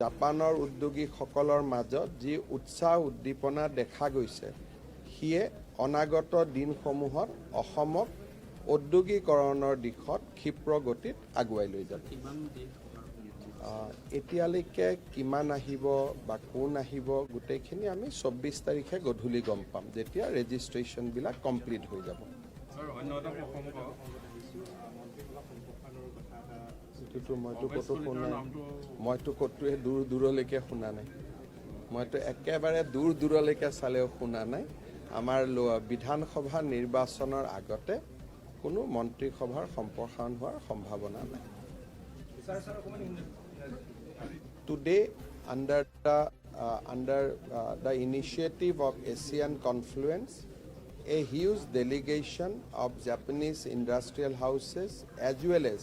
জাপানৰ উদ্যোগীসকলৰ মাজত যি উৎসাহ উদ্দীপনা দেখা গৈছে সিয়ে অনাগত দিনসমূহত অসমক ঔদ্যোগিকৰণৰ দিশত ক্ষিপ্ৰ গতিত আগুৱাই লৈ যাব। এতিয়ালৈকে কিমান আহিব বা কোন আহিব গোটেইখিনি আমি ২৪ তাৰিখে গধূলি গম পাম, যেতিয়া ৰেজিষ্ট্ৰেশ্যনবিলাক কমপ্লিট হৈ যাব। মইতো ক'তোৱে দূৰলৈকে শুনা নাই, মইতো একেবাৰে দূৰলৈকে চালেও শুনা নাই। আমাৰ বিধানসভা নিৰ্বাচনৰ আগতে কোনো মন্ত্ৰীসভাৰ সম্প্ৰসাৰণ হোৱাৰ সম্ভাৱনা নাই। Today, under the initiative of ASEAN Confluence, a huge delegation of Japanese industrial houses as well as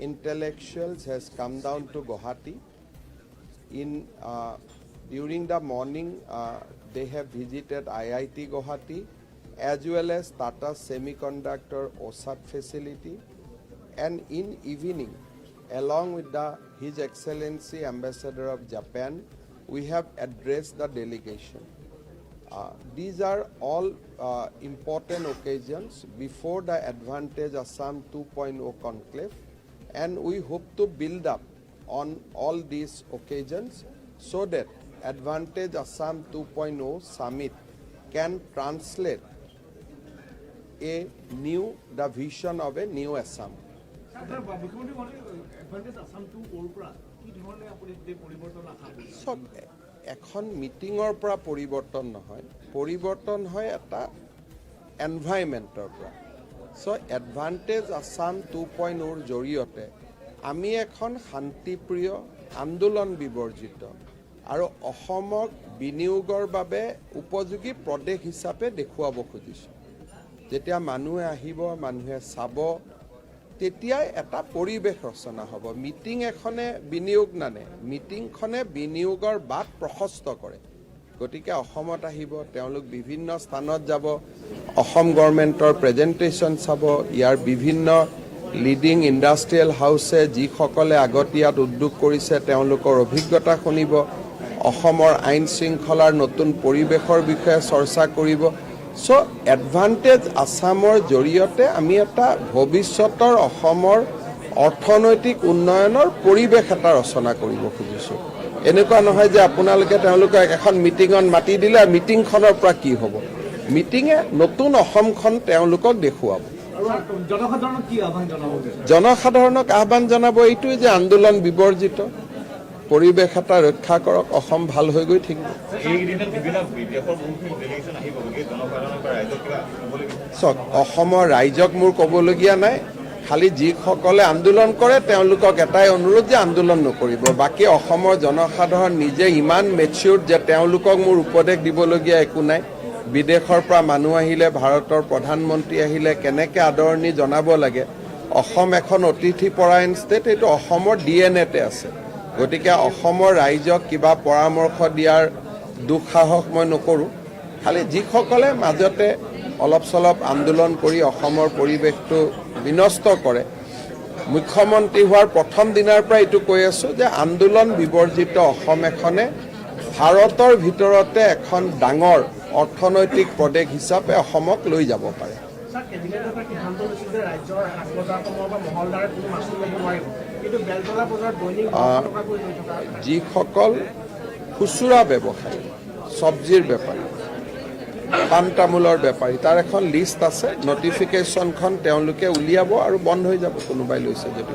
intellectuals has come down to Guwahati. During the morning, they have visited IIT Guwahati as well as Tata Semiconductor OSAT facility, and in evening, along with His Excellency Ambassador of Japan, we have addressed the delegation. These are all important occasions before the Advantage Assam 2.0 conclave, and we hope to build up on all these occasions so that Advantage Assam 2.0 summit can translate the vision of a new Assam. এখন মিটিঙৰ পৰা পৰিৱৰ্তন নহয়, পৰিৱৰ্তন হয় এটা এনভাইৰনমেণ্টৰ পৰা। Advantage Assam 2.0ৰ জৰিয়তে আমি এখন শান্তিপ্ৰিয় আন্দোলন বিবৰ্জিত আৰু অসমক বিনিয়োগৰ বাবে উপযোগী প্ৰদেশ হিচাপে দেখুৱাব খুজিছোঁ। যেতিয়া মানুহে আহিব, মানুহে চাব, তেতিয়াই এটা পৰিৱেশ ৰচনা হ'ব। মিটিং এখনে বিনিয়োগ নানে, মিটিংখনে বিনিয়োগৰ বাট প্ৰশস্ত কৰে। গতিকে অসমত আহিব, তেওঁলোক বিভিন্ন স্থানত যাব, অসম গভৰ্ণমেণ্টৰ প্ৰেজেণ্টেশ্যন চাব, ইয়াৰ বিভিন্ন লিডিং ইণ্ডাষ্ট্ৰিয়েল হাউচে যিসকলে আগতীয়াত উদ্যোগ কৰিছে তেওঁলোকৰ অভিজ্ঞতা শুনিব, অসমৰ আইন শৃংখলাৰ নতুন পৰিৱেশৰ বিষয়ে চৰ্চা কৰিব। এডভান্টেজ আছামৰ জৰিয়তে আমি এটা ভৱিষ্যতৰ অসমৰ অৰ্থনৈতিক উন্নয়নৰ পৰিৱেশ এটা ৰচনা কৰিব খুজিছোঁ। এনেকুৱা নহয় যে আপোনালোকে তেওঁলোকক এখন মিটিঙত মাতি দিলে, মিটিংখনৰ পৰা কি হ'ব। মিটিঙে নতুন অসমখন তেওঁলোকক দেখুৱাব। জনসাধাৰণক আহ্বান জনাব এইটোৱে যে আন্দোলন বিবৰ্জিত, পৰিৱেশ এটা ৰক্ষা কৰক, অসম ভাল হৈ গৈ থাকিব। চাওক, অসমৰ ৰাইজক মোৰ ক'বলগীয়া নাই, খালি যিসকলে আন্দোলন কৰে তেওঁলোকক এটাই অনুৰোধ যে আন্দোলন নকৰিব। বাকী অসমৰ জনসাধাৰণ নিজে ইমান মেচিউৰ্ড যে তেওঁলোকক মোৰ উপদেশ দিবলগীয়া একো নাই। বিদেশৰ পৰা মানুহ আহিলে, ভাৰতৰ প্ৰধানমন্ত্ৰী আহিলে কেনেকৈ আদৰণি জনাব লাগে। অসম এখন অতিথিপৰায়ণ ষ্টেট, এইটো অসমৰ DNA-তে আছে। গতিকে অসমৰ ৰাইজক কিবা পৰামৰ্শ দিয়াৰ দুঃসাহস মই নকৰোঁ। খালি যিসকলে মাজতে অলপ চলপ আন্দোলন কৰি অসমৰ পৰিৱেশটো বিনষ্ট কৰে, মুখ্যমন্ত্ৰী হোৱাৰ প্ৰথম দিনাৰ পৰা এইটো কৈ আছোঁ যে আন্দোলন বিবৰ্জিত অসম এখনে ভাৰতৰ ভিতৰতে এখন ডাঙৰ অৰ্থনৈতিক প্ৰদেশ হিচাপে অসমক লৈ যাব পাৰে। যিসকল খুচুৰা ব্যৱসায়ী, চব্জিৰ বেপাৰী, পাণ তামোলৰ বেপাৰী, তাৰ এখন লিষ্ট আছে। নটিফিকেশ্যনখন তেওঁলোকে উলিয়াব আৰু বন্ধ হৈ যাব কোনোবাই লৈছে যদি।